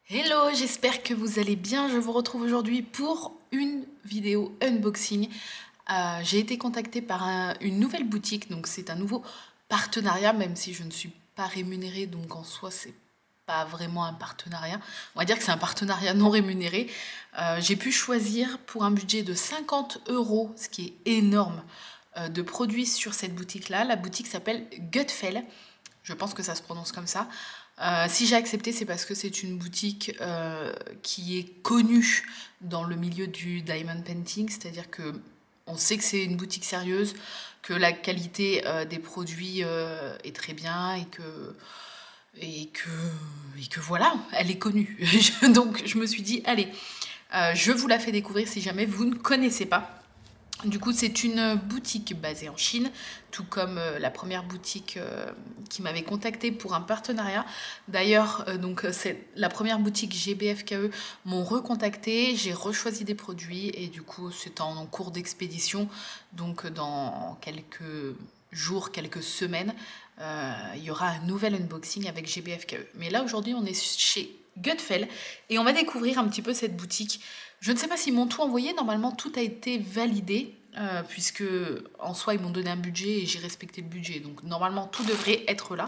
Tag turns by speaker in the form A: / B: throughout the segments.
A: Hello, j'espère que vous allez bien. Je vous retrouve aujourd'hui pour une vidéo unboxing. J'ai été contactée par une nouvelle boutique, donc c'est un nouveau partenariat, même si je ne suis pas rémunérée, donc en soi c'est pas vraiment un partenariat. On va dire que c'est un partenariat non rémunéré. J'ai pu choisir pour un budget de 50 euros, ce qui est énorme, de produits sur cette boutique-là. La boutique s'appelle Gutfel. Je pense que ça se prononce comme ça. Si j'ai accepté, c'est parce que c'est une boutique qui est connue dans le milieu du diamond painting, c'est-à-dire que on sait que c'est une boutique sérieuse, que la qualité des produits est très bien et que, et que voilà, elle est connue. Donc je me suis dit, allez, je vous la fais découvrir si jamais vous ne connaissez pas. Du coup, c'est une boutique basée en Chine, tout comme la première boutique qui m'avait contacté pour un partenariat. D'ailleurs, c'est la première boutique GBFKE m'ont recontacté, j'ai rechoisi des produits et du coup, c'est en cours d'expédition. Donc, dans quelques jours, quelques semaines, il y aura un nouvel unboxing avec GBFKE. Mais là, aujourd'hui, on est chez Gutfel et on va découvrir un petit peu cette boutique. Je ne sais pas s'ils m'ont tout envoyé, normalement tout a été validé, puisque en soi ils m'ont donné un budget et j'ai respecté le budget, donc normalement tout devrait être là.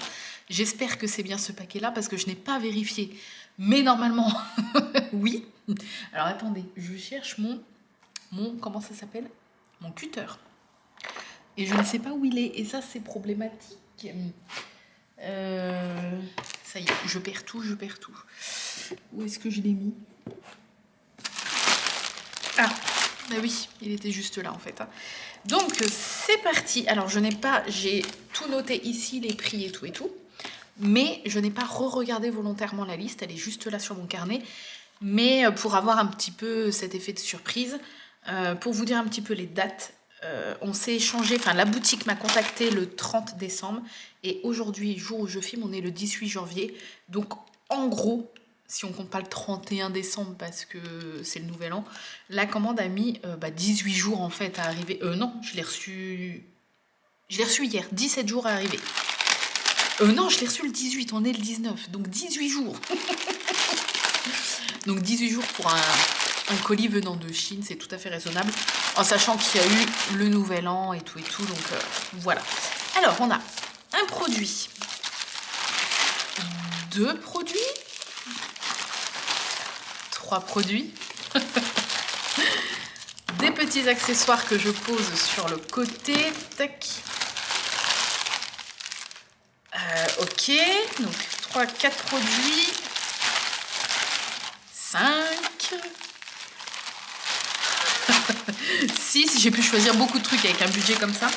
A: J'espère que c'est bien ce paquet-là parce que je n'ai pas vérifié, mais normalement oui. Alors attendez, je cherche comment ça s'appelle? Mon cutter. Et je ne sais pas où il est, et ça c'est problématique. Euh, Ça y est, je perds tout, je perds tout. Où est-ce que je l'ai mis? Ah, bah oui, il était juste là en fait. Donc c'est parti. Alors j'ai tout noté ici, les prix et tout, mais je n'ai pas re-regardé volontairement la liste, elle est juste là sur mon carnet. Mais pour avoir un petit peu cet effet de surprise, pour vous dire un petit peu les dates, on s'est échangé, enfin la boutique m'a contacté le 30 décembre et aujourd'hui, jour où je filme, on est le 18 janvier. Donc en gros, si on compte pas le 31 décembre parce que c'est le nouvel an, la commande a mis 18 jours en fait à arriver. Non, je l'ai reçu hier, 17 jours à arriver. Non, je l'ai reçu le 18, on est le 19, donc 18 jours. Donc 18 jours pour un colis venant de Chine, c'est tout à fait raisonnable, en sachant qu'il y a eu le nouvel an et tout, donc voilà. Alors, on a un produit, deux produits, trois produits, des petits accessoires que je pose sur le côté, tac. Ok, donc 3, 4 produits, 5, 6, j'ai pu choisir beaucoup de trucs avec un budget comme ça.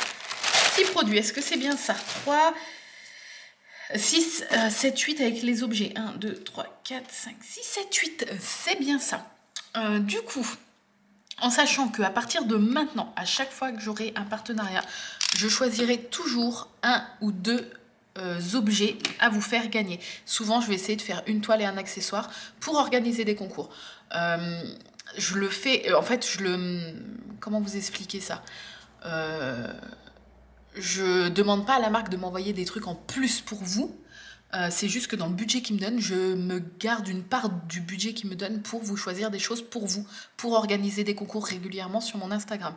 A: 6 produits, est-ce que c'est bien ça? 3, 6, 7, 8 avec les objets. 1, 2, 3, 4, 5, 6, 7, 8, c'est bien ça. Du coup, en sachant qu'à partir de maintenant, à chaque fois que j'aurai un partenariat, je choisirai toujours un ou deux objets à vous faire gagner. Souvent, je vais essayer de faire une toile et un accessoire pour organiser des concours. Je le fais, en fait, comment vous expliquer ça? Je demande pas à la marque de m'envoyer des trucs en plus pour vous. C'est juste que dans le budget qu'ils me donnent, je me garde une part du budget qu'ils me donnent pour vous choisir des choses pour vous, pour organiser des concours régulièrement sur mon Instagram.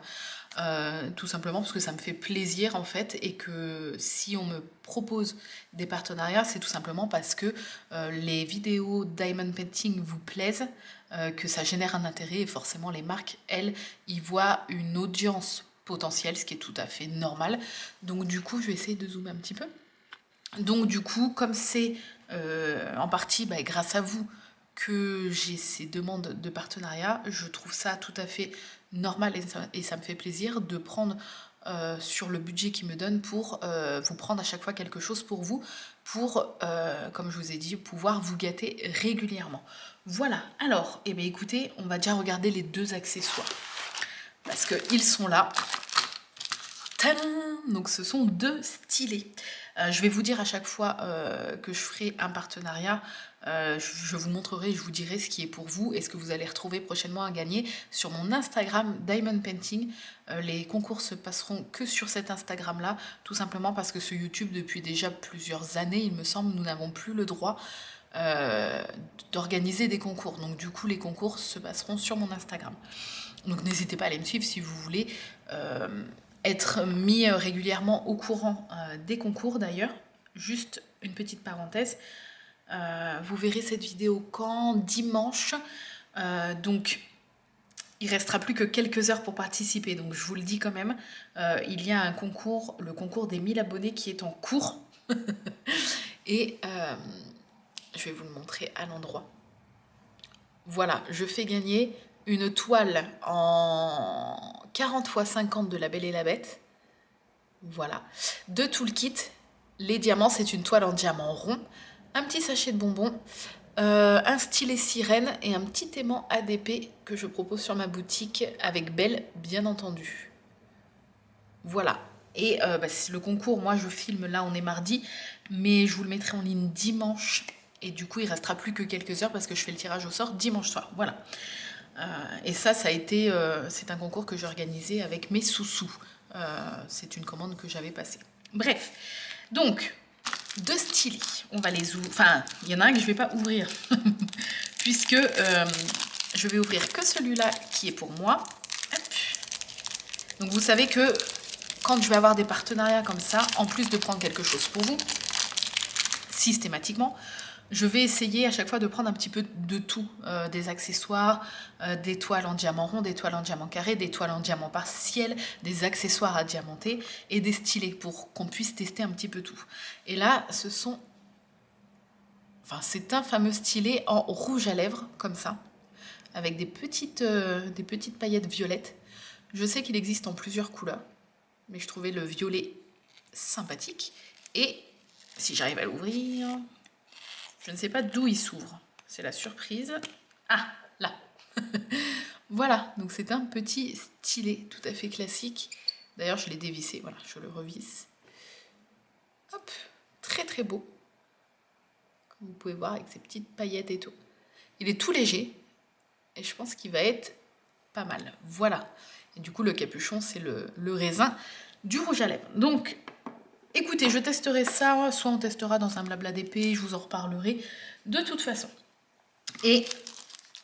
A: Tout simplement parce que ça me fait plaisir en fait et que si on me propose des partenariats, c'est tout simplement parce que les vidéos Diamond Painting vous plaisent, que ça génère un intérêt et forcément les marques, elles, y voient une audience potentielle, ce qui est tout à fait normal. Donc du coup, je vais essayer de zoomer un petit peu. Donc du coup, comme c'est en partie grâce à vous que j'ai ces demandes de partenariat, je trouve ça tout à fait normal et ça me fait plaisir de prendre sur le budget qu'ils me donnent pour vous prendre à chaque fois quelque chose pour vous, pour, comme je vous ai dit, pouvoir vous gâter régulièrement. Voilà, alors, eh bien, écoutez, on va déjà regarder les deux accessoires parce qu'ils sont là. Tadam! Donc ce sont deux stylés. Je vais vous dire à chaque fois que je ferai un partenariat, je vous montrerai, je vous dirai ce qui est pour vous et ce que vous allez retrouver prochainement à gagner sur mon Instagram Diamond Painting. Les concours se passeront que sur cet Instagram-là, tout simplement parce que sur YouTube, depuis déjà plusieurs années, il me semble, nous n'avons plus le droit d'organiser des concours. Donc du coup, les concours se passeront sur mon Instagram. Donc n'hésitez pas à aller me suivre si vous voulez être mis régulièrement au courant des concours d'ailleurs. Juste une petite parenthèse. Vous verrez cette vidéo quand? Dimanche. Donc il restera plus que quelques heures pour participer. Donc je vous le dis quand même, il y a un concours, le concours des 1000 abonnés qui est en cours. Et je vais vous le montrer à l'endroit. Voilà, je fais gagner une toile en 40 x 50 de La Belle et la Bête. Voilà. De tout le kit. Les diamants, c'est une toile en diamant rond. Un petit sachet de bonbons. Un stylet sirène et un petit aimant ADP que je propose sur ma boutique avec Belle, bien entendu. Voilà. Et le concours, moi je filme, là on est mardi, mais je vous le mettrai en ligne dimanche. Et du coup, il restera plus que quelques heures parce que je fais le tirage au sort dimanche soir. Voilà. Et ça a été... c'est un concours que j'ai organisé avec mes sous-sous. C'est une commande que j'avais passée. Bref. Donc, 2 stylés. On va les ouvrir. Enfin, il y en a un que je ne vais pas ouvrir. Puisque je vais ouvrir que celui-là qui est pour moi. Hop. Donc, vous savez que quand je vais avoir des partenariats comme ça, en plus de prendre quelque chose pour vous, systématiquement, je vais essayer à chaque fois de prendre un petit peu de tout, des accessoires, des toiles en diamant rond, des toiles en diamant carré, des toiles en diamant partiel, des accessoires à diamanter et des stylés pour qu'on puisse tester un petit peu tout. Et là, c'est un fameux stylet en rouge à lèvres, comme ça, avec des petites paillettes violettes. Je sais qu'il existe en plusieurs couleurs, mais je trouvais le violet sympathique. Et si j'arrive à l'ouvrir... Je ne sais pas d'où il s'ouvre. C'est la surprise. Ah, là. Voilà, donc c'est un petit stylet tout à fait classique. D'ailleurs, je l'ai dévissé. Voilà, je le revisse. Hop, très très beau. Comme vous pouvez voir, avec ses petites paillettes et tout. Il est tout léger. Et je pense qu'il va être pas mal. Voilà. Et du coup, le capuchon, c'est le raisin du rouge à lèvres. Donc... écoutez, je testerai ça, soit on testera dans un blabla d'épée, je vous en reparlerai de toute façon. Et,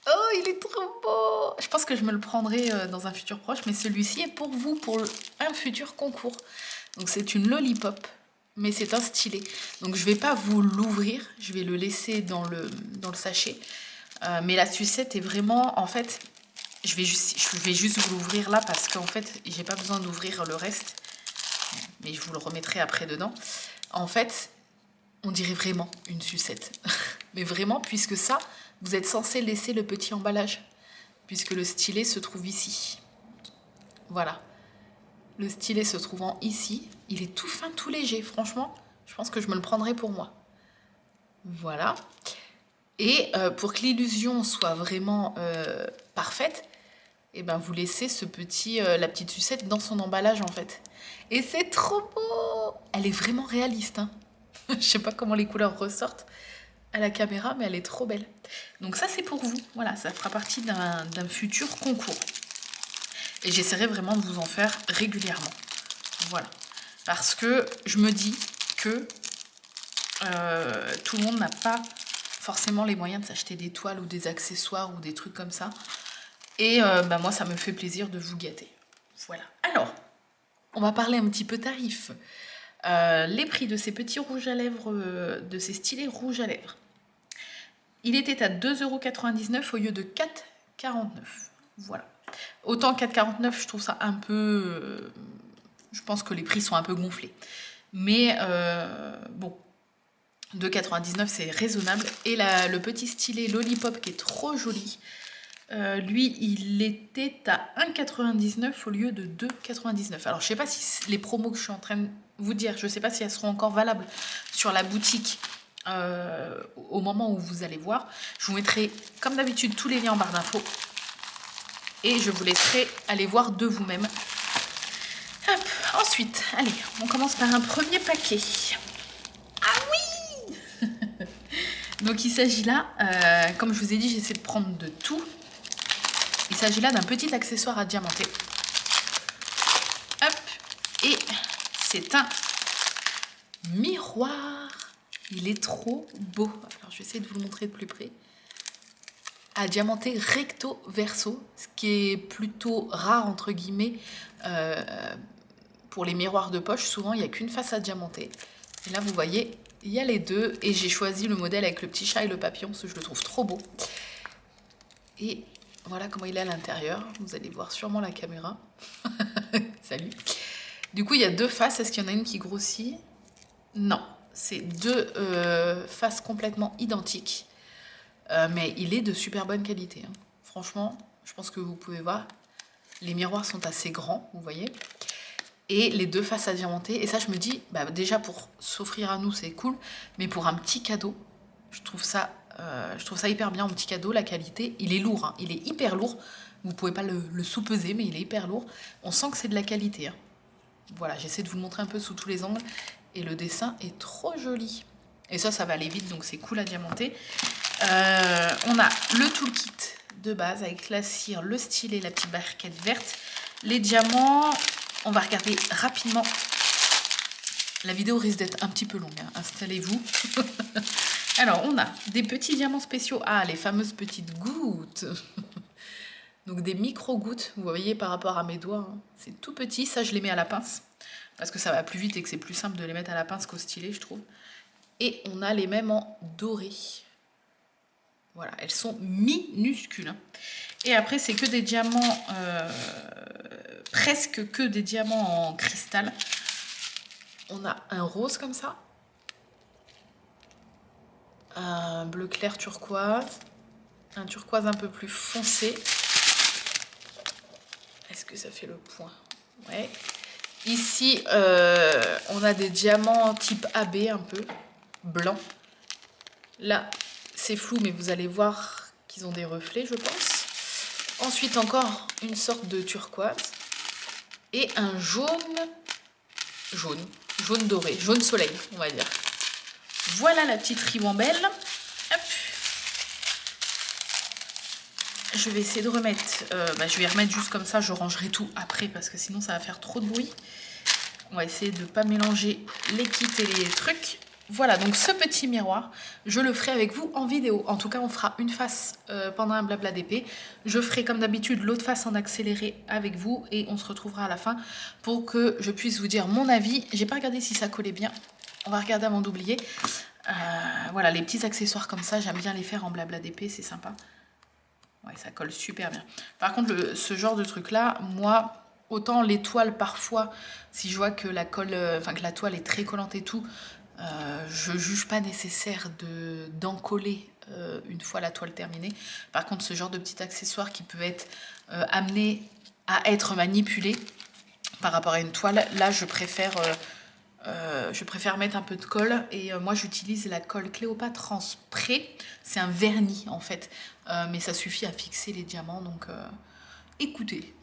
A: oh, il est trop beau! Je pense que je me le prendrai dans un futur proche, mais celui-ci est pour vous, pour un futur concours. Donc c'est une lollipop, mais c'est un stylet. Donc je ne vais pas vous l'ouvrir, je vais le laisser dans le sachet. Mais la sucette est vraiment, en fait, je vais juste vous l'ouvrir là parce qu'en fait, j'ai pas besoin d'ouvrir le reste. Mais je vous le remettrai après dedans. En fait, on dirait vraiment une sucette. Mais vraiment, puisque ça, vous êtes censé laisser le petit emballage. Puisque le stylet se trouve ici. Voilà. Le stylet se trouvant ici, il est tout fin, tout léger. Franchement, je pense que je me le prendrai pour moi. Voilà. Et pour que l'illusion soit vraiment parfaite, et ben vous laissez la petite sucette dans son emballage en fait. Et c'est trop beau! Elle est vraiment réaliste. Hein. Je sais pas comment les couleurs ressortent à la caméra, mais elle est trop belle. Donc ça c'est pour vous. Voilà, ça fera partie d'un futur concours. Et j'essaierai vraiment de vous en faire régulièrement. Voilà. Parce que je me dis que tout le monde n'a pas forcément les moyens de s'acheter des toiles ou des accessoires ou des trucs comme ça. Et moi, ça me fait plaisir de vous gâter. Voilà. Alors, on va parler un petit peu tarifs. Les prix de ces petits rouges à lèvres, de ces stylets rouges à lèvres. Il était à 2,99 € au lieu de 4,49 €. Voilà. Autant 4,49 €, je trouve ça un peu... je pense que les prix sont un peu gonflés. Mais bon, 2,99 €, c'est raisonnable. Et le petit stylet Lollipop qui est trop joli... lui, il était à 1,99 € au lieu de 2,99 €. Alors, je ne sais pas si les promos que je suis en train de vous dire, je ne sais pas si elles seront encore valables sur la boutique au moment où vous allez voir. Je vous mettrai, comme d'habitude, tous les liens en barre d'infos. Et je vous laisserai aller voir de vous-même. Hop, ensuite, allez, on commence par un premier paquet. Ah oui! Donc, il s'agit là, comme je vous ai dit, j'essaie de prendre de tout. Il s'agit là d'un petit accessoire à diamanter. Hop, et c'est un miroir. Il est trop beau. Alors, je vais essayer de vous le montrer de plus près. À diamanté recto verso, ce qui est plutôt rare, entre guillemets, pour les miroirs de poche. Souvent, il n'y a qu'une face à diamanter. Et là, vous voyez, il y a les deux. Et j'ai choisi le modèle avec le petit chat et le papillon, parce que je le trouve trop beau. Et voilà comment il est à l'intérieur. Vous allez voir sûrement la caméra. Salut. Du coup, il y a deux faces. Est-ce qu'il y en a une qui grossit? Non, c'est deux faces complètement identiques. Mais il est de super bonne qualité. Hein. Franchement, je pense que vous pouvez voir. Les miroirs sont assez grands, vous voyez. Et les deux faces à diamanter. Et ça, je me dis, bah, déjà pour s'offrir à nous, c'est cool. Mais pour un petit cadeau, je trouve ça hyper bien. Un petit cadeau, la qualité, il est lourd. Hein. Il est hyper lourd. Vous pouvez pas le sous-peser, mais il est hyper lourd. On sent que c'est de la qualité. Hein. Voilà, j'essaie de vous le montrer un peu sous tous les angles. Et le dessin est trop joli. Et ça va aller vite, donc c'est cool à diamanter. On a le toolkit de base avec la cire, le stylet, la petite barquette verte. Les diamants, on va regarder rapidement. La vidéo risque d'être un petit peu longue, hein. Installez-vous. Alors, on a des petits diamants spéciaux. Ah, les fameuses petites gouttes. Donc des micro-gouttes, vous voyez par rapport à mes doigts. Hein. C'est tout petit, ça je les mets à la pince. Parce que ça va plus vite et que c'est plus simple de les mettre à la pince qu'au stylet, je trouve. Et on a les mêmes en doré. Voilà, elles sont minuscules. Hein. Et après, c'est que des diamants, presque que des diamants en cristal. On a un rose comme ça. Un bleu clair turquoise. Un turquoise un peu plus foncé. Est-ce que ça fait le point? Ouais. Ici, on a des diamants type AB un peu, blanc. Là, c'est flou, mais vous allez voir qu'ils ont des reflets, je pense. Ensuite, encore une sorte de turquoise. Et un jaune doré, jaune soleil, on va dire. Voilà la petite ribambelle. Hop. Je vais essayer de remettre, je vais remettre juste comme ça, je rangerai tout après parce que sinon ça va faire trop de bruit. On va essayer de ne pas mélanger les kits et les trucs. Voilà, donc ce petit miroir, je le ferai avec vous en vidéo. En tout cas, on fera une face pendant un blabla d'épée. Je ferai comme d'habitude l'autre face en accéléré avec vous et on se retrouvera à la fin pour que je puisse vous dire mon avis. J'ai pas regardé si ça collait bien. On va regarder avant d'oublier. Voilà, les petits accessoires comme ça, j'aime bien les faire en blabla d'épée, c'est sympa. Ouais, ça colle super bien. Par contre, ce genre de truc-là, moi, autant l'étoile parfois, si je vois que la colle, que la toile est très collante et tout, je juge pas nécessaire d'en coller une fois la toile terminée. Par contre, ce genre de petit accessoire qui peut être amené à être manipulé par rapport à une toile, là, je préfère mettre un peu de colle et moi j'utilise la colle Cléopâtre en spray. C'est un vernis en fait, mais ça suffit à fixer les diamants. Donc écoutez,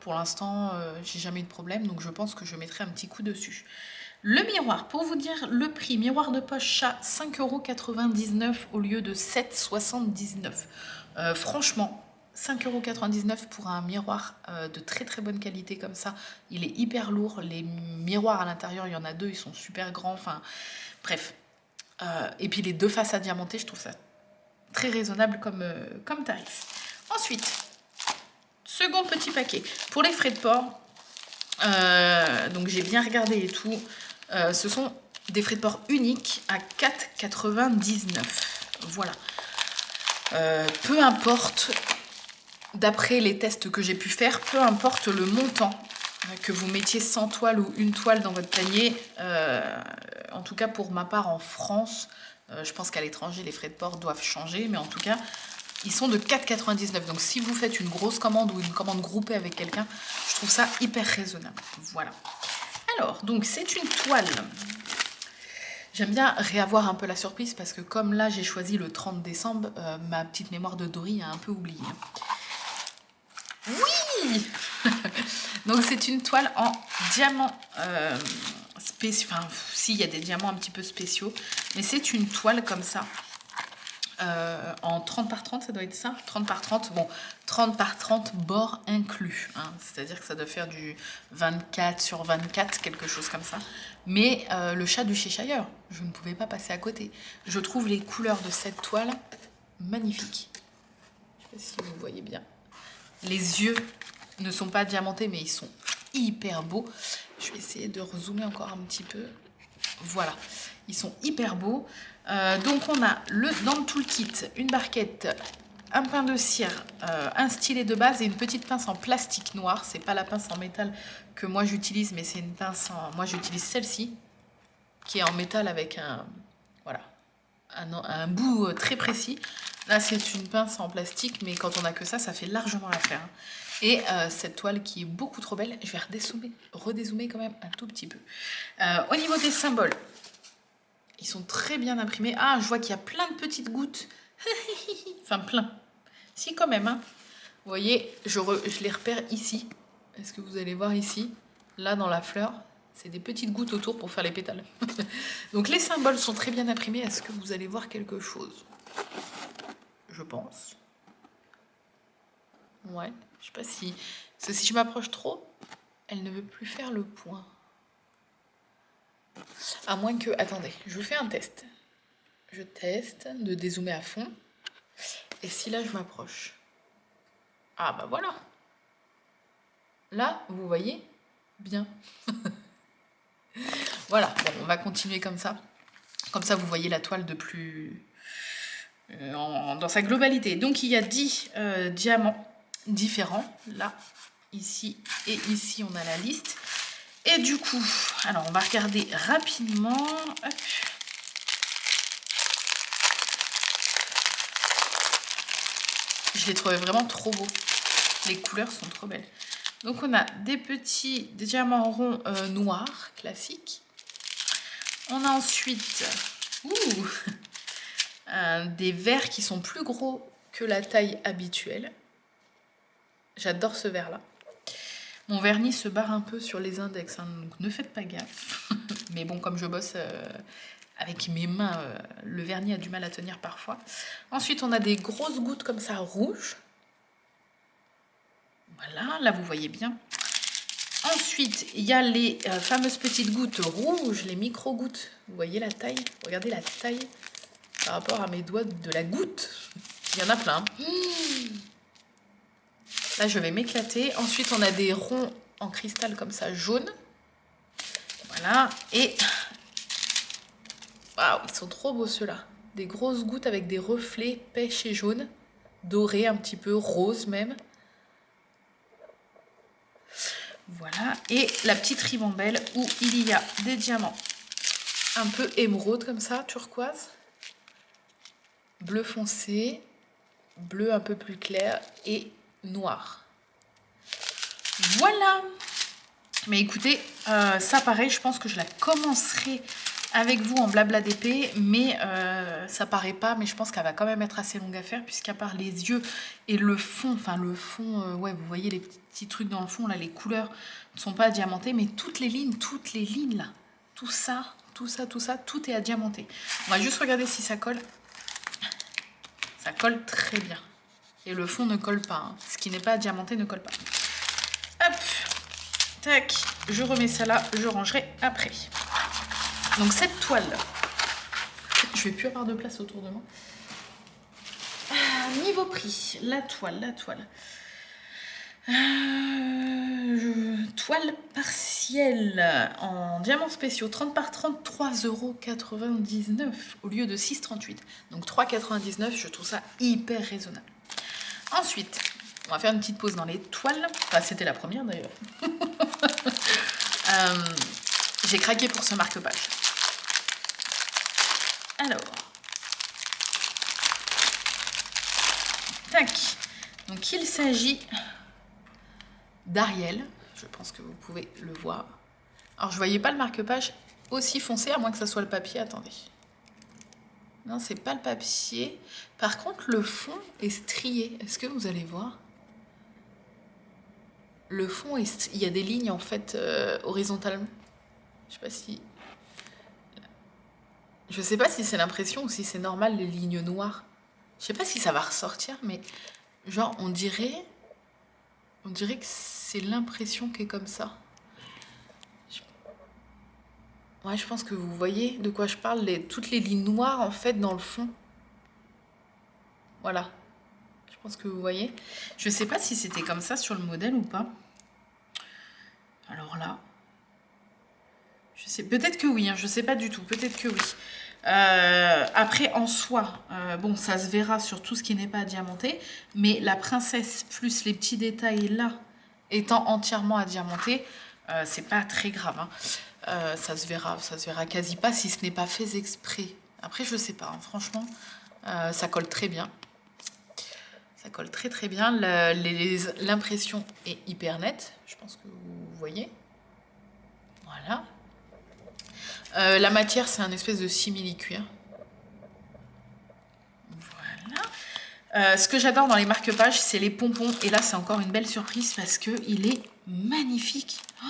A: pour l'instant j'ai jamais eu de problème, donc je pense que je mettrai un petit coup dessus. Le miroir, pour vous dire le prix, miroir de poche chat, 5,99 € au lieu de 7,79 €. Franchement, 5,99 € pour un miroir de très très bonne qualité comme ça. Il est hyper lourd. Les miroirs à l'intérieur, il y en a deux, ils sont super grands. Enfin, bref. Et puis les deux faces à diamanter, je trouve ça très raisonnable comme tarif. Ensuite, second petit paquet. Pour les frais de port, donc j'ai bien regardé et tout. Ce sont des frais de port uniques à 4,99 €. Voilà. Peu importe, d'après les tests que j'ai pu faire, peu importe le montant, que vous mettiez 100 toiles ou une toile dans votre panier, en tout cas pour ma part en France, je pense qu'à l'étranger les frais de port doivent changer, mais en tout cas ils sont de 4,99 €. Donc si vous faites une grosse commande ou une commande groupée avec quelqu'un, je trouve ça hyper raisonnable. Voilà. Alors, donc c'est une toile. J'aime bien réavoir un peu la surprise parce que comme là j'ai choisi le 30 décembre, ma petite mémoire de Dory a un peu oublié. Oui. Donc c'est une toile en diamant spéciaux. Enfin, si, il y a des diamants un petit peu spéciaux, mais c'est une toile comme ça. en 30 par 30, ça doit être ça, 30 par 30, bon, 30 par 30 bord inclus, hein, c'est-à-dire que ça doit faire du 24 sur 24, quelque chose comme ça. Mais le chat du Cheshire, je ne pouvais pas passer à côté. Je trouve les couleurs de cette toile magnifiques. Je ne sais pas si vous voyez bien. Les yeux ne sont pas diamantés, mais ils sont hyper beaux. Je vais essayer de rezoomer encore un petit peu. Voilà, ils sont hyper beaux. Donc on a dans le toolkit une barquette, un pain de cire, un stylet de base et une petite pince en plastique noir. C'est pas la pince en métal que moi j'utilise, mais c'est une pince en... Moi j'utilise celle-ci, qui est en métal avec voilà, un bout très précis. Là c'est une pince en plastique, mais quand on a que ça fait largement l'affaire. Et cette toile qui est beaucoup trop belle, je vais redézoomer quand même un tout petit peu. Au niveau des symboles, ils sont très bien imprimés. Ah, je vois qu'il y a plein de petites gouttes. Enfin, plein. Si, quand même. Hein. Vous voyez, je les repère ici. Est-ce que vous allez voir ici? Là, dans la fleur, c'est des petites gouttes autour pour faire les pétales. Donc, les symboles sont très bien imprimés. Est-ce que vous allez voir quelque chose? Je pense. Ouais, je sais pas si... Parce que si je m'approche trop, elle ne veut plus faire le point. À moins que... Attendez, je vous fais un test. Je teste de dézoomer à fond. Et si là, je m'approche? Ah bah voilà. Là, vous voyez bien. Voilà, bon, on va continuer comme ça. Comme ça, vous voyez la toile de plus... dans sa globalité. Donc, il y a 10 diamants différents. Là, ici et ici, on a la liste. Et du coup, alors on va regarder rapidement. Hop. Je les trouvais vraiment trop beaux. Les couleurs sont trop belles. Donc on a des petits diamants ronds noirs, classiques. On a ensuite des verres qui sont plus gros que la taille habituelle. J'adore ce verre-là. Mon vernis se barre un peu sur les index, hein, donc ne faites pas gaffe. Mais bon, comme je bosse avec mes mains, le vernis a du mal à tenir parfois. Ensuite, on a des grosses gouttes comme ça, rouges. Voilà, là vous voyez bien. Ensuite, il y a les fameuses petites gouttes rouges, les micro-gouttes. Vous voyez la taille? Regardez la taille par rapport à mes doigts de la goutte. Il y en a plein. Là, je vais m'éclater. Ensuite, on a des ronds en cristal comme ça, jaune. Voilà. Et... Waouh, ils sont trop beaux ceux-là. Des grosses gouttes avec des reflets pêche et jaune. Doré, un petit peu rose même. Voilà. Et la petite ribambelle où il y a des diamants un peu émeraude comme ça, turquoise. Bleu foncé. Bleu un peu plus clair et noir. Voilà. Mais écoutez, ça pareil, je pense que je la commencerai avec vous en blabla d'épée, mais ça paraît pas, mais je pense qu'elle va quand même être assez longue à faire, puisqu'à part les yeux et le fond, enfin le fond, ouais, vous voyez les petits trucs dans le fond, là, les couleurs ne sont pas diamantées, mais toutes les lignes là, tout ça, tout est à diamanter. On va juste regarder si ça colle. Ça colle très bien. Et le fond ne colle pas. Hein. Ce qui n'est pas diamanté ne colle pas. Hop. Tac. Je remets ça là. Je rangerai après. Donc cette toile. Je vais plus avoir de place autour de moi. Niveau prix. La toile. Toile partielle en diamants spéciaux 30 par 30, 3,99 € au lieu de 6,38 €. Donc 3,99 €, je trouve ça hyper raisonnable. Ensuite, on va faire une petite pause dans les toiles. Enfin, c'était la première d'ailleurs. J'ai craqué pour ce marque-page. Alors. Tac. Donc il s'agit d'Ariel. Je pense que vous pouvez le voir. Alors, je voyais pas le marque-page aussi foncé, à moins que ça soit le papier. Attendez. Non, c'est pas le papier. Par contre, le fond est strié. Est-ce que vous allez voir? Le fond est... Il y a des lignes, en fait, horizontalement. Je sais pas si... Je sais pas si c'est l'impression ou si c'est normal, les lignes noires. Je sais pas si ça va ressortir, mais genre on dirait que c'est l'impression qui est comme ça. Ouais, je pense que vous voyez de quoi je parle, toutes les lignes noires en fait dans le fond. Voilà, je pense que vous voyez. Je sais pas si c'était comme ça sur le modèle ou pas. Alors là, je sais, peut-être que oui, hein, je sais pas du tout, peut-être que oui. Après, en soi, bon, ça se verra sur tout ce qui n'est pas diamanté, mais la princesse plus les petits détails là, étant entièrement à diamanter, c'est pas très grave, hein. Ça se verra quasi pas si ce n'est pas fait exprès. Après, je sais pas, hein, franchement, ça colle très bien. Ça colle très très bien. L'impression est hyper nette, je pense que vous voyez. Voilà. La matière, c'est un espèce de simili-cuir. Voilà. Ce que j'adore dans les marque-pages, c'est les pompons. Et là, c'est encore une belle surprise parce qu'il est magnifique. Oh,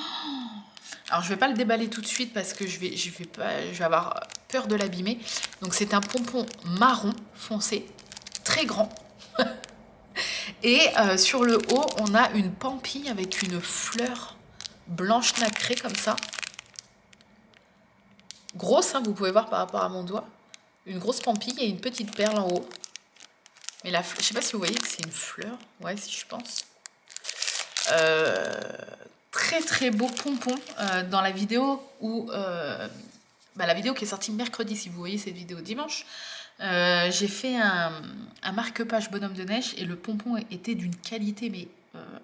A: alors, je ne vais pas le déballer tout de suite parce que je vais avoir peur de l'abîmer. Donc, c'est un pompon marron foncé, très grand. Et sur le haut, on a une pampille avec une fleur blanche nacrée comme ça. Grosse, hein, vous pouvez voir par rapport à mon doigt. Une grosse pampille et une petite perle en haut. Mais je sais pas si vous voyez que c'est une fleur. Ouais, si je pense. Très très beau pompon dans la vidéo où... la vidéo qui est sortie mercredi, si vous voyez cette vidéo dimanche. J'ai fait un marque-page bonhomme de neige et le pompon était d'une qualité mais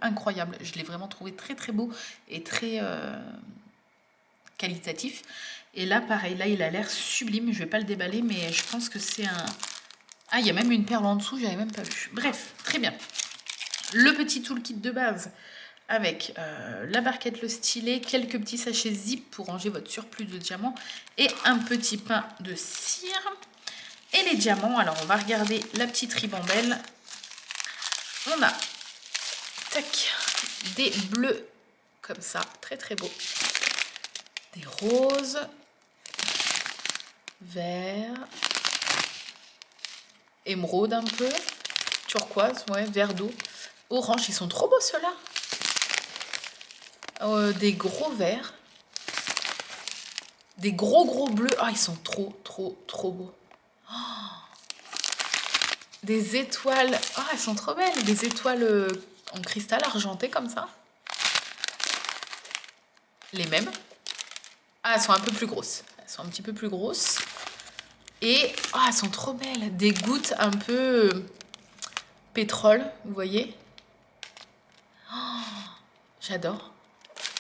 A: incroyable. Je l'ai vraiment trouvé très très beau et très qualitatif. Et là, pareil, là, il a l'air sublime. Je vais pas le déballer, mais je pense que c'est un... Ah, il y a même une perle en dessous, j'avais même pas vu. Bref, très bien. Le petit toolkit de base avec la barquette, le stylet, quelques petits sachets zip pour ranger votre surplus de diamants et un petit pain de cire. Et les diamants, alors on va regarder la petite ribambelle. On a tac, des bleus comme ça, très très beau. Des roses, vert, émeraude un peu, turquoise, ouais, vert d'eau, orange, ils sont trop beaux ceux-là. Des gros verts, des gros bleus, ah ils sont trop beaux. Oh, des étoiles, ah elles sont trop belles, des étoiles en cristal argenté comme ça. Les mêmes. Ah, elles sont un peu plus grosses, elles sont un petit peu plus grosses. Et ah, elles sont trop belles, des gouttes un peu pétrole, vous voyez. Oh, j'adore.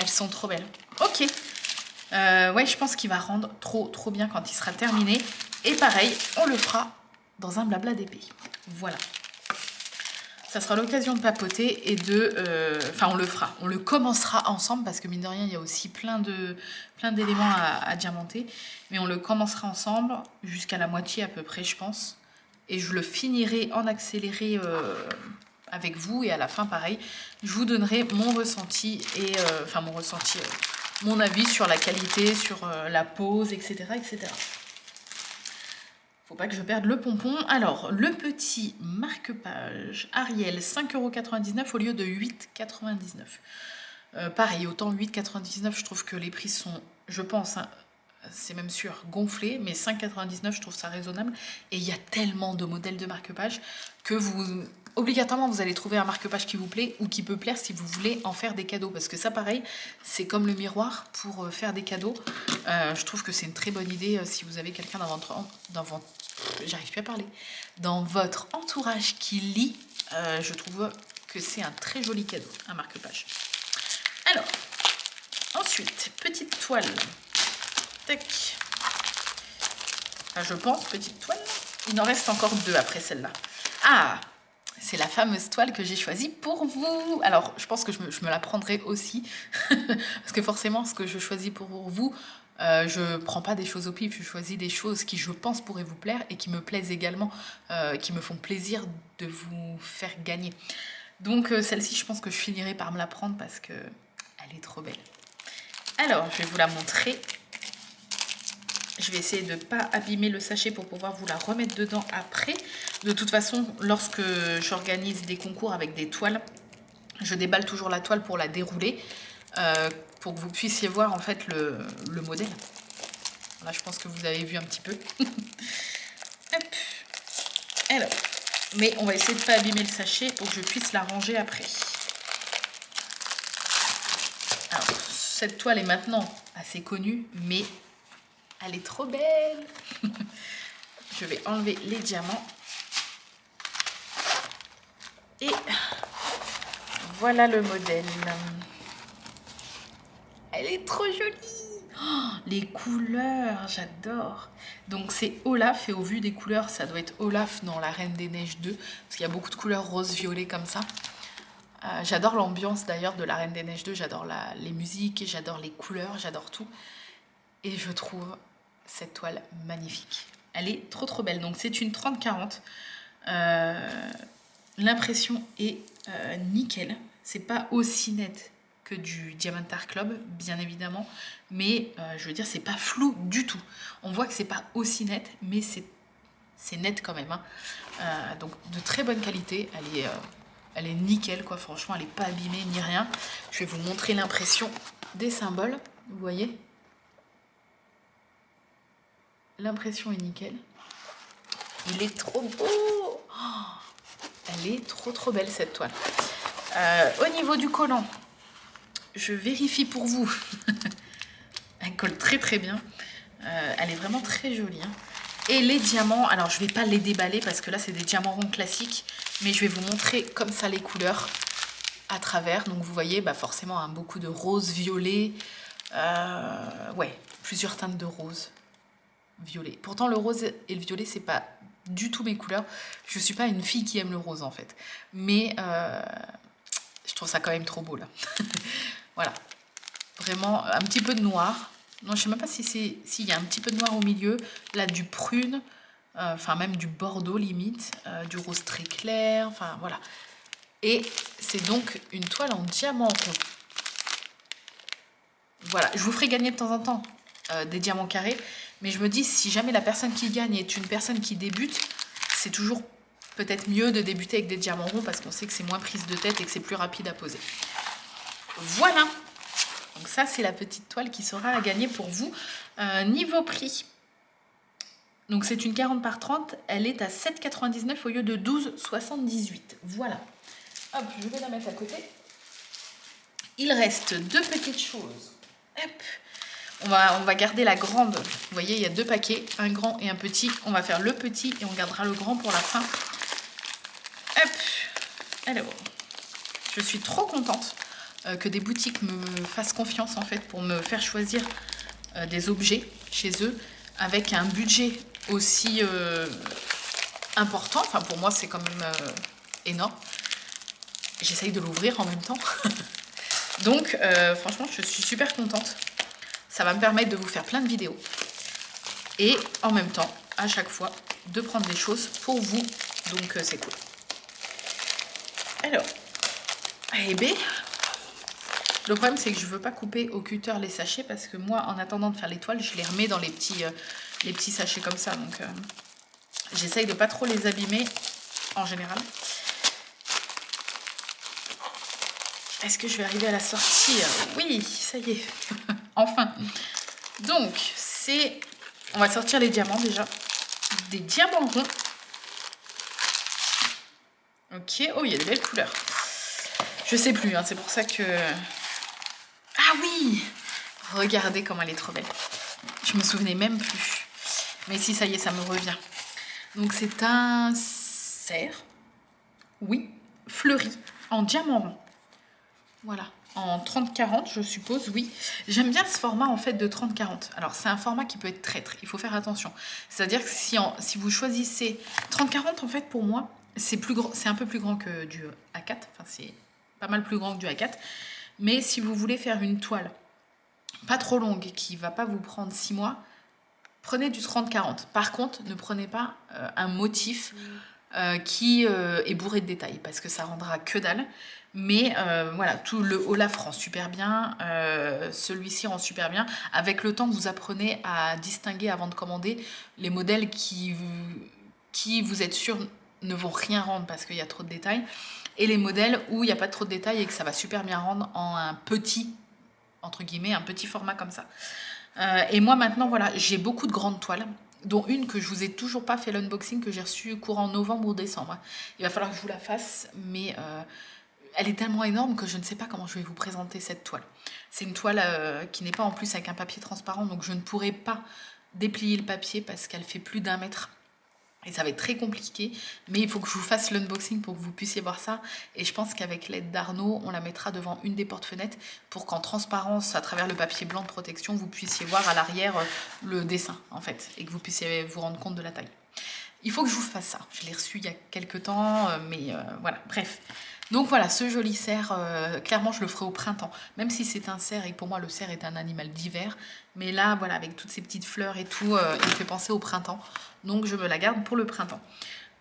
A: Elles sont trop belles. Ok. Ouais, je pense qu'il va rendre trop bien quand il sera terminé. Et pareil, on le fera dans un blabla d'épée. Voilà. Ça sera l'occasion de papoter et de... Enfin, on le fera. On le commencera ensemble parce que mine de rien, il y a aussi plein d'éléments à diamanter. Mais on le commencera ensemble jusqu'à la moitié à peu près, je pense. Et je le finirai en accéléré avec vous. Et à la fin, pareil, je vous donnerai mon ressenti et... Enfin, mon ressenti... mon avis sur la qualité, sur la pose, etc. etc. Faut pas que je perde le pompon. Alors, le petit marque-page Ariel, 5,99 € au lieu de 8,99 €. Pareil, autant 8,99 €, je trouve que les prix sont, je pense, hein, c'est même sûr, gonflés, mais 5,99 €, je trouve ça raisonnable. Et il y a tellement de modèles de marque-page que obligatoirement, vous allez trouver un marque-page qui vous plaît ou qui peut plaire si vous voulez en faire des cadeaux. Parce que ça, pareil, c'est comme le miroir pour faire des cadeaux. Je trouve que c'est une très bonne idée si vous avez quelqu'un j'arrive plus à parler, dans votre entourage qui lit. Je trouve que c'est un très joli cadeau, un marque-page. Alors, ensuite, petite toile. Tac. Enfin, je pense, petite toile. Il en reste encore 2 après celle-là. Ah, c'est la fameuse toile que j'ai choisie pour vous. Alors, je pense que je me la prendrai aussi. Parce que forcément, ce que je choisis pour vous, je prends pas des choses au pif. Je choisis des choses qui, je pense, pourraient vous plaire et qui me plaisent également, qui me font plaisir de vous faire gagner. Donc, celle-ci, je pense que je finirai par me la prendre parce qu'elle est trop belle. Alors, je vais vous la montrer. Je vais essayer de ne pas abîmer le sachet pour pouvoir vous la remettre dedans après. De toute façon, lorsque j'organise des concours avec des toiles, je déballe toujours la toile pour la dérouler, pour que vous puissiez voir en fait le modèle. Là, je pense que vous avez vu un petit peu. Hop. Alors, mais on va essayer de ne pas abîmer le sachet pour que je puisse la ranger après. Alors, cette toile est maintenant assez connue, mais elle est trop belle. Je vais enlever les diamants. Et voilà le modèle. Elle est trop jolie. Oh, les couleurs, j'adore. Donc c'est Olaf, et au vu des couleurs, ça doit être Olaf dans La Reine des Neiges 2, parce qu'il y a beaucoup de couleurs rose-violet comme ça. J'adore l'ambiance d'ailleurs de La Reine des Neiges 2, j'adore les musiques, j'adore les couleurs, j'adore tout. Et je trouve cette toile magnifique. Elle est trop trop belle. Donc c'est une 30-40. L'impression est nickel. C'est pas aussi net que du Diamond Art Club, bien évidemment. Mais je veux dire, c'est pas flou du tout. On voit que c'est pas aussi net, mais c'est net quand même. Hein. Donc de très bonne qualité. Elle est nickel, quoi. Franchement, elle est pas abîmée ni rien. Je vais vous montrer l'impression des symboles. Vous voyez ? L'impression est nickel. Il est trop beau. Oh, elle est trop trop belle cette toile. Au niveau du collant, je vérifie pour vous. Elle colle très très bien. Elle est vraiment très jolie. Hein. Et les diamants, alors je ne vais pas les déballer parce que là c'est des diamants ronds classiques, mais je vais vous montrer comme ça les couleurs à travers. Donc vous voyez forcément hein, beaucoup de rose, violet, ouais, plusieurs teintes de rose. Violet. Pourtant le rose et le violet c'est pas du tout mes couleurs. Je suis pas une fille qui aime le rose en fait. Mais je trouve ça quand même trop beau là. Voilà. Vraiment un petit peu de noir. Non, je sais même pas s'il y a un petit peu de noir au milieu. Là du prune. Enfin même du bordeaux limite. Du rose très clair. Enfin voilà. Et c'est donc une toile en diamant rond. Voilà. Je vous ferai gagner de temps en temps des diamants carrés. Mais je me dis, si jamais la personne qui gagne est une personne qui débute, c'est toujours peut-être mieux de débuter avec des diamants ronds parce qu'on sait que c'est moins prise de tête et que c'est plus rapide à poser. Voilà. Donc ça, c'est la petite toile qui sera à gagner pour vous. Niveau prix, donc c'est une 40 par 30, elle est à 7,99 au lieu de 12,78. Voilà. Hop, je vais la mettre à côté. Il reste deux petites choses. Hop. On va garder la grande. Vous voyez, il y a deux paquets, un grand et un petit. On va faire le petit et on gardera le grand pour la fin. Hop. Alors, je suis trop contente que des boutiques me fassent confiance en fait pour me faire choisir des objets chez eux avec un budget aussi important. Enfin, pour moi, c'est quand même énorme. J'essaye de l'ouvrir en même temps. Donc, franchement, je suis super contente. Ça va me permettre de vous faire plein de vidéos. Et en même temps, à chaque fois, de prendre des choses pour vous. Donc, c'est cool. Alors, eh bien, le problème, c'est que je ne veux pas couper au cutter les sachets parce que moi, en attendant de faire les toiles, je les remets dans les petits sachets comme ça. Donc, j'essaye de ne pas trop les abîmer en général. Est-ce que je vais arriver à la sortir? Oui, ça y est. Enfin. Donc, on va sortir les diamants déjà. Des diamants ronds. Ok. Oh, il y a des belles couleurs. Je sais plus, hein, c'est pour ça que... Ah oui! Regardez comment elle est trop belle. Je me souvenais même plus. Mais si, ça y est, ça me revient. Donc, c'est un cerf. Oui. Fleuri. En diamant rond. Voilà, en 30-40 je suppose, oui. J'aime bien ce format en fait de 30-40. Alors c'est un format qui peut être traître, il faut faire attention. C'est-à-dire que si vous choisissez 30-40 en fait pour moi, c'est un peu plus grand que du A4, enfin c'est pas mal plus grand que du A4. Mais si vous voulez faire une toile pas trop longue qui va pas vous prendre 6 mois, prenez du 30-40. Par contre, ne prenez pas un motif qui est bourré de détails parce que ça rendra que dalle. Mais voilà, tout le Olaf rend super bien, celui-ci rend super bien. Avec le temps, vous apprenez à distinguer avant de commander les modèles qui vous êtes sûr ne vont rien rendre parce qu'il y a trop de détails, et les modèles où il n'y a pas trop de détails et que ça va super bien rendre en un petit, entre guillemets, un petit format comme ça. Et moi maintenant, voilà, j'ai beaucoup de grandes toiles, dont une que je vous ai toujours pas fait l'unboxing, que j'ai reçue courant novembre ou décembre. Il va falloir que je vous la fasse, mais elle est tellement énorme que je ne sais pas comment je vais vous présenter cette toile. C'est une toile qui n'est pas en plus avec un papier transparent, donc je ne pourrai pas déplier le papier parce qu'elle fait plus d'1 mètre. Et ça va être très compliqué, mais il faut que je vous fasse l'unboxing pour que vous puissiez voir ça. Et je pense qu'avec l'aide d'Arnaud, on la mettra devant une des portes-fenêtres pour qu'en transparence, à travers le papier blanc de protection, vous puissiez voir à l'arrière le dessin, en fait, et que vous puissiez vous rendre compte de la taille. Il faut que je vous fasse ça. Je l'ai reçu il y a quelques temps, mais voilà, bref. Donc voilà, ce joli cerf, clairement je le ferai au printemps, même si c'est un cerf et que pour moi le cerf est un animal d'hiver. Mais là, voilà, avec toutes ces petites fleurs et tout, il me fait penser au printemps. Donc je me la garde pour le printemps.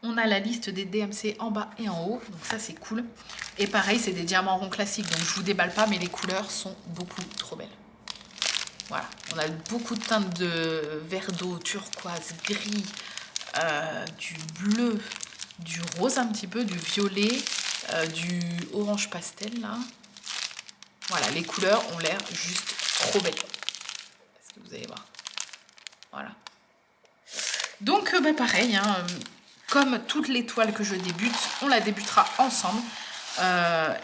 A: On a la liste des DMC en bas et en haut, donc ça c'est cool. Et pareil, c'est des diamants ronds classiques, donc je vous déballe pas, mais les couleurs sont beaucoup trop belles. Voilà, on a beaucoup de teintes de vert d'eau, turquoise, gris, du bleu, du rose un petit peu, du violet, du orange pastel là. Voilà, les couleurs ont l'air juste trop belles. Est-ce que vous allez voir? Voilà. Donc bah, pareil, hein, comme toutes les toiles que je débute, on la débutera ensemble.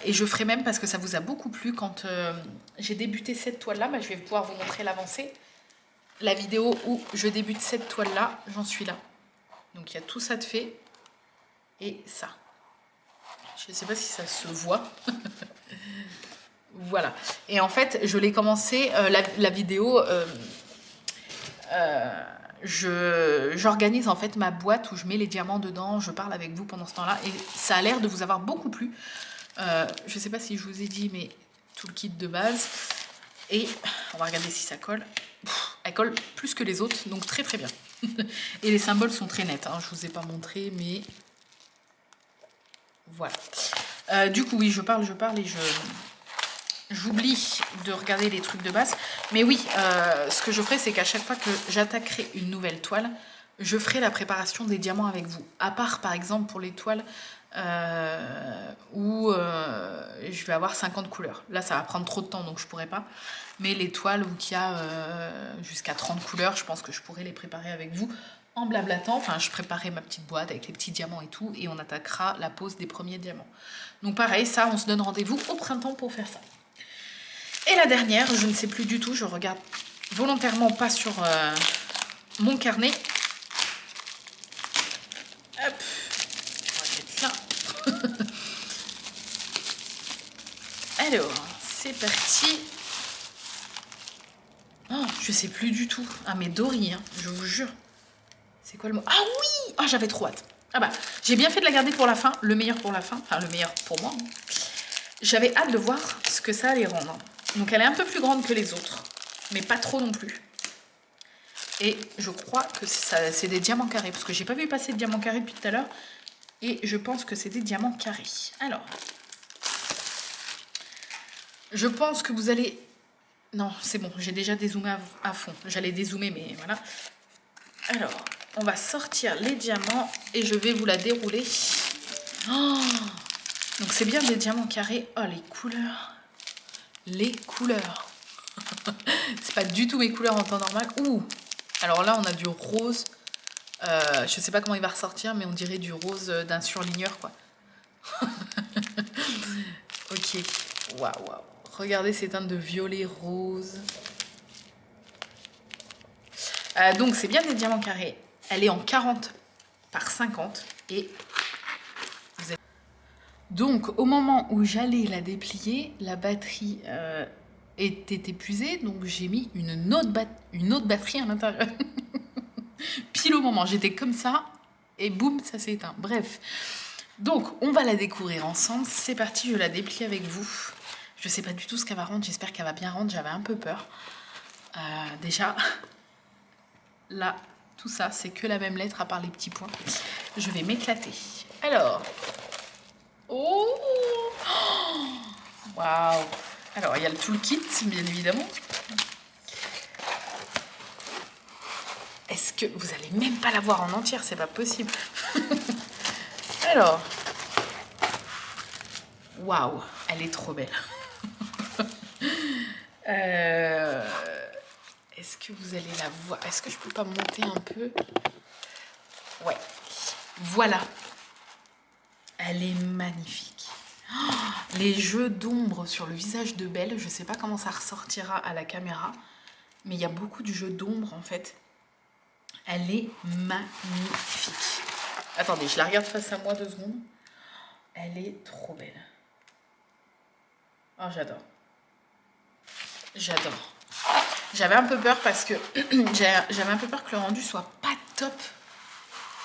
A: Et je ferai même, parce que ça vous a beaucoup plu, quand j'ai débuté cette toile-là, bah, je vais pouvoir vous montrer l'avancée. La vidéo où je débute cette toile-là, j'en suis là. Donc il y a tout ça de fait. Et ça. Je ne sais pas si ça se voit. Voilà. Et en fait, je l'ai commencé, la vidéo... j'organise en fait ma boîte où je mets les diamants dedans, je parle avec vous pendant ce temps-là et ça a l'air de vous avoir beaucoup plu. Je sais pas si je vous ai dit, mais tout le kit de base. Et on va regarder si ça colle. Elle colle plus que les autres, donc très très bien. Et les symboles sont très nets, hein. Je vous ai pas montré, mais voilà. Du coup, oui, je parle et j'oublie de regarder les trucs de base. Mais oui, ce que je ferai, c'est qu'à chaque fois que j'attaquerai une nouvelle toile, je ferai la préparation des diamants avec vous. À part, par exemple, pour les toiles où je vais avoir 50 couleurs. Là, ça va prendre trop de temps, donc je pourrai pas. Mais les toiles où il y a jusqu'à 30 couleurs, je pense que je pourrai les préparer avec vous en blablatant. Enfin, je préparerai ma petite boîte avec les petits diamants et tout, et on attaquera la pose des premiers diamants. Donc pareil, ça, on se donne rendez-vous au printemps pour faire ça. Et la dernière, je ne sais plus du tout, je regarde volontairement pas sur mon carnet. Hop, on va mettre ça. Alors, c'est parti. Oh, je sais plus du tout. Ah mais Dory, hein, je vous jure. C'est quoi le mot? Ah oui! Ah, j'avais trop hâte. Ah bah, j'ai bien fait de la garder pour la fin, le meilleur pour la fin, enfin le meilleur pour moi. J'avais hâte de voir ce que ça allait rendre. Donc elle est un peu plus grande que les autres, mais pas trop non plus. Et je crois que c'est des diamants carrés, parce que j'ai pas vu passer de diamants carrés depuis tout à l'heure. Et je pense que c'est des diamants carrés. Alors, je pense que vous allez... Non, c'est bon, j'ai déjà dézoomé à fond. J'allais dézoomer, mais voilà. Alors, on va sortir les diamants et je vais vous la dérouler. Oh, donc c'est bien des diamants carrés. Oh, les couleurs. Les couleurs. C'est pas du tout mes couleurs en temps normal. Ouh. Alors là, on a du rose. Je sais pas comment il va ressortir, mais on dirait du rose d'un surligneur, quoi. Ok. Waouh, waouh. Regardez ces teintes de violet, rose. Donc, c'est bien des diamants carrés. Elle est en 40 par 50. Et vous êtes... Donc, au moment où j'allais la déplier, la batterie était épuisée. Donc, j'ai mis une autre batterie à l'intérieur. Pile au moment, j'étais comme ça. Et boum, ça s'est éteint. Bref. Donc, on va la découvrir ensemble. C'est parti, je la déplie avec vous. Je sais pas du tout ce qu'elle va rendre. J'espère qu'elle va bien rendre. J'avais un peu peur. Déjà, là, Tout ça, c'est que la même lettre à part les petits points. Je vais m'éclater. Alors. Oh, waouh. Alors, il y a le toolkit, bien évidemment. Est-ce que vous allez même pas la voir en entière? C'est pas possible. Alors. Waouh, elle est trop belle. Est-ce que vous allez la voir? Est-ce que je peux pas monter un peu? Ouais. Voilà. Elle est magnifique. Oh, les jeux d'ombre sur le visage de Belle, je sais pas comment ça ressortira à la caméra, mais il y a beaucoup de jeux d'ombre en fait. Elle est magnifique. Attendez, je la regarde face à moi 2 secondes. Elle est trop belle. Oh, j'adore. J'adore. J'avais un peu peur parce que j'avais un peu peur que le rendu soit pas top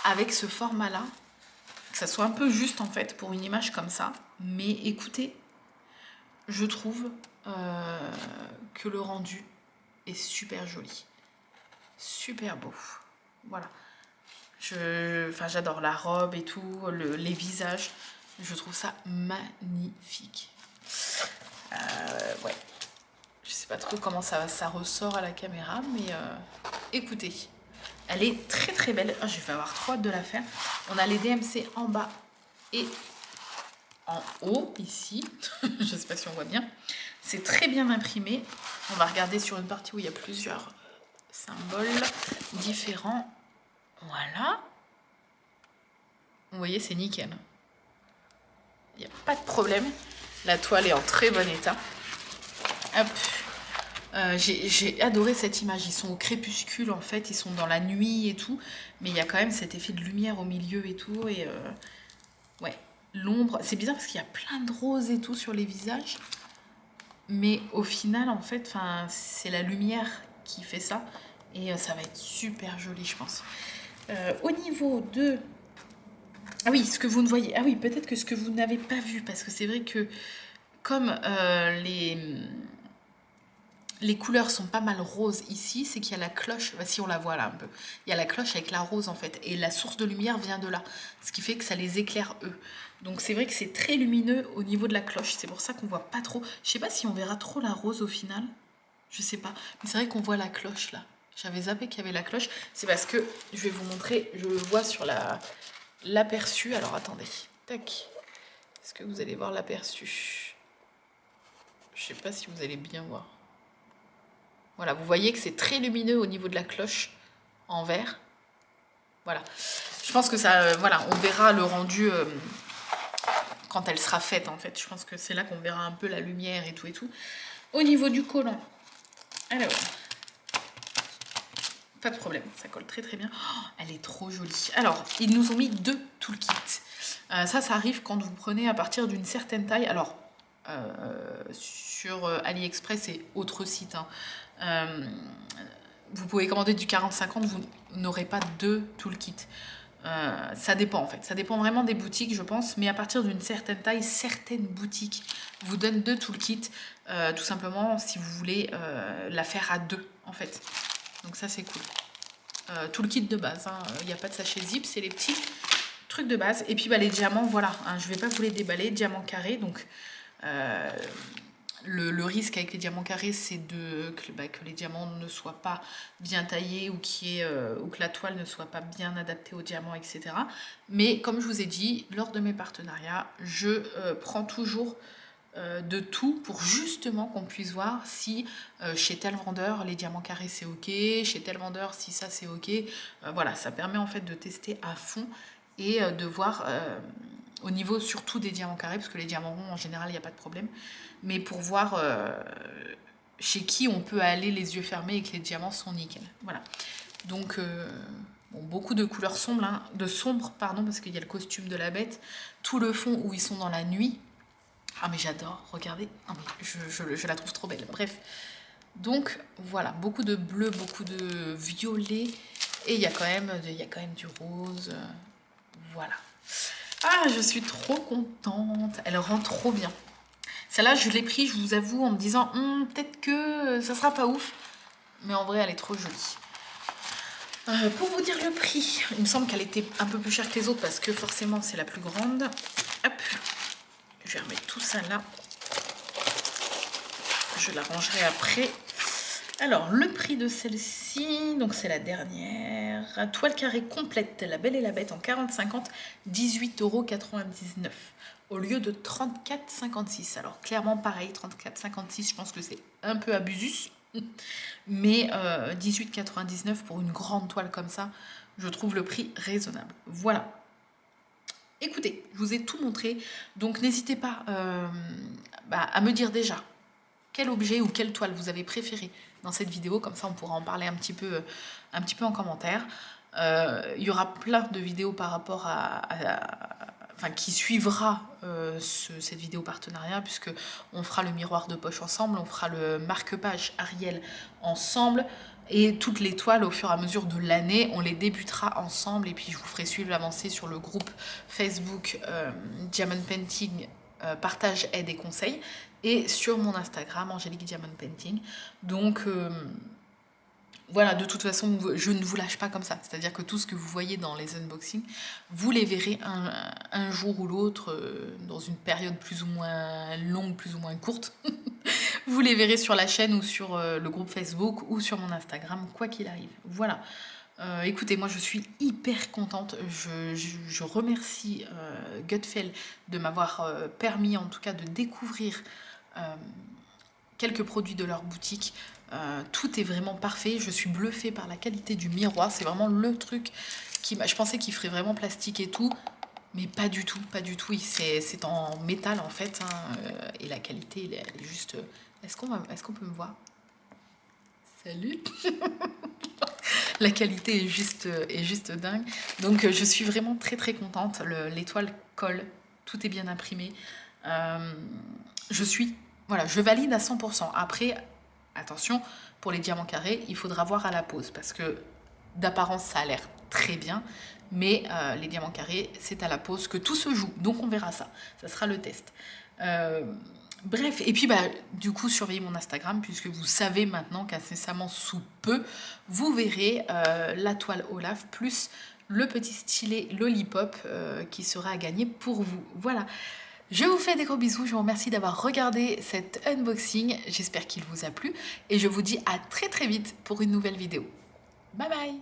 A: avec ce format-là. Que ça soit un peu juste en fait pour une image comme ça. Mais écoutez, je trouve que le rendu est super joli. Super beau. Voilà. J'adore la robe et tout, les visages. Je trouve ça magnifique. Ouais. Je sais pas trop comment ça ressort à la caméra, mais écoutez, elle est très très belle. Oh, je vais avoir trop hâte de la faire. On a les DMC en bas et en haut, ici. Je sais pas si on voit bien. C'est très bien imprimé. On va regarder sur une partie où il y a plusieurs symboles différents. Voilà. Vous voyez, c'est nickel. Il n'y a pas de problème. La toile est en très bon état. Hop. J'ai adoré cette image. Ils sont au crépuscule en fait, ils sont dans la nuit et tout, mais il y a quand même cet effet de lumière au milieu et tout. Et ouais, l'ombre, c'est bizarre parce qu'il y a plein de roses et tout sur les visages, mais au final en fait, c'est la lumière qui fait ça et ça va être super joli, je pense. Au niveau de... Ah oui, ce que vous ne voyez... Ah oui, peut-être que ce que vous n'avez pas vu, parce que c'est vrai que comme les couleurs sont pas mal roses ici, c'est qu'il y a la cloche, si on la voit là un peu, il y a la cloche avec la rose en fait, et la source de lumière vient de là, ce qui fait que ça les éclaire eux. Donc c'est vrai que c'est très lumineux au niveau de la cloche, c'est pour ça qu'on voit pas trop. Je sais pas si on verra trop la rose au final, je sais pas, mais c'est vrai qu'on voit la cloche là. J'avais zappé qu'il y avait la cloche, c'est parce que, je vais vous montrer, je le vois sur l'aperçu, alors attendez, tac, est-ce que vous allez voir l'aperçu? Je sais pas si vous allez bien voir. Voilà, vous voyez que c'est très lumineux au niveau de la cloche en vert. Voilà. Je pense que ça, voilà, on verra le rendu quand elle sera faite en fait. Je pense que c'est là qu'on verra un peu la lumière et tout et tout. Au niveau du collant, alors, pas de problème, ça colle très très bien. Oh, elle est trop jolie. Alors, ils nous ont mis 2 toolkits. Ça arrive quand vous prenez à partir d'une certaine taille. Alors, sur AliExpress et autres sites, vous pouvez commander du 40-50, vous n'aurez pas 2 toolkits. Ça dépend en fait, ça dépend vraiment des boutiques je pense, mais à partir d'une certaine taille, certaines boutiques vous donnent 2 toolkits, tout simplement si vous voulez la faire à 2 en fait. Donc ça c'est cool. Toolkit de base, il n'y a pas de sachet zip, c'est les petits trucs de base. Et puis les diamants, voilà, je ne vais pas vous les déballer, diamants carrés, donc... le risque avec les diamants carrés, c'est que les diamants ne soient pas bien taillés ou que la toile ne soit pas bien adaptée aux diamants, etc. Mais comme je vous ai dit, lors de mes partenariats, je prends toujours de tout pour justement qu'on puisse voir si chez tel vendeur les diamants carrés c'est ok, chez tel vendeur si ça c'est ok. Voilà, ça permet en fait de tester à fond et de voir... au niveau surtout des diamants carrés, parce que les diamants ronds en général il n'y a pas de problème, mais pour voir chez qui on peut aller les yeux fermés et que les diamants sont nickel. Voilà, donc bon, beaucoup de couleurs sombres, pardon, parce qu'il y a le costume de la bête, tout le fond où ils sont dans la nuit. Ah mais j'adore, regardez, ah, mais je la trouve trop belle. Bref, donc voilà, beaucoup de bleu, beaucoup de violet, et il y a quand même du rose, voilà. Ah, je suis trop contente. Elle rend trop bien. Celle-là, je l'ai pris, je vous avoue, en me disant peut-être que ça sera pas ouf. Mais en vrai, elle est trop jolie. Pour vous dire le prix, il me semble qu'elle était un peu plus chère que les autres parce que forcément c'est la plus grande. Hop, je vais remettre tout ça là. Je la rangerai après. Alors, le prix de celle-ci, donc c'est la dernière. Toile carrée complète, La Belle et la Bête en 40-50, 18,99 € au lieu de 34,56 €. Alors, clairement, pareil, 34,56 €, je pense que c'est un peu abusus. Mais 18,99 € pour une grande toile comme ça, je trouve le prix raisonnable. Voilà. Écoutez, je vous ai tout montré, donc n'hésitez pas à me dire déjà quel objet ou quelle toile vous avez préféré dans cette vidéo, comme ça on pourra en parler un petit peu en commentaire. Il y aura plein de vidéos par rapport enfin, qui suivra cette vidéo partenariat, puisque on fera le miroir de poche ensemble, on fera le marque-page Ariel ensemble, et toutes les toiles au fur et à mesure de l'année, on les débutera ensemble, et puis je vous ferai suivre l'avancée sur le groupe Facebook Diamond Painting partage, aide et conseils, et sur mon Instagram Angélique Diamond Painting. Donc voilà, de toute façon, je ne vous lâche pas comme ça. C'est-à-dire que tout ce que vous voyez dans les unboxings, vous les verrez un jour ou l'autre, dans une période plus ou moins longue, plus ou moins courte. Vous les verrez sur la chaîne ou sur le groupe Facebook ou sur mon Instagram, quoi qu'il arrive. Voilà. Écoutez, moi je suis hyper contente. Je remercie Gutfeld de m'avoir permis en tout cas de découvrir quelques produits de leur boutique. Tout est vraiment parfait. Je suis bluffée par la qualité du miroir. C'est vraiment le truc qui m'a... Je pensais qu'il ferait vraiment plastique et tout, mais pas du tout, pas du tout. C'est en métal en fait, hein, et la qualité, elle est juste... Est-ce qu'on peut me voir? Salut. La qualité est juste dingue. Donc je suis vraiment très très contente. L'étoile colle, tout est bien imprimé. Voilà, je valide à 100%. Après, attention, pour les diamants carrés, il faudra voir à la pose, parce que d'apparence ça a l'air très bien, mais les diamants carrés, c'est à la pose que tout se joue. Donc on verra ça. Ça sera le test. Bref, et puis du coup, surveillez mon Instagram, puisque vous savez maintenant qu'incessamment sous peu, vous verrez la toile Olaf plus le petit stylet Lollipop qui sera à gagner pour vous. Voilà, je vous fais des gros bisous, je vous remercie d'avoir regardé cet unboxing, j'espère qu'il vous a plu, et je vous dis à très très vite pour une nouvelle vidéo. Bye bye!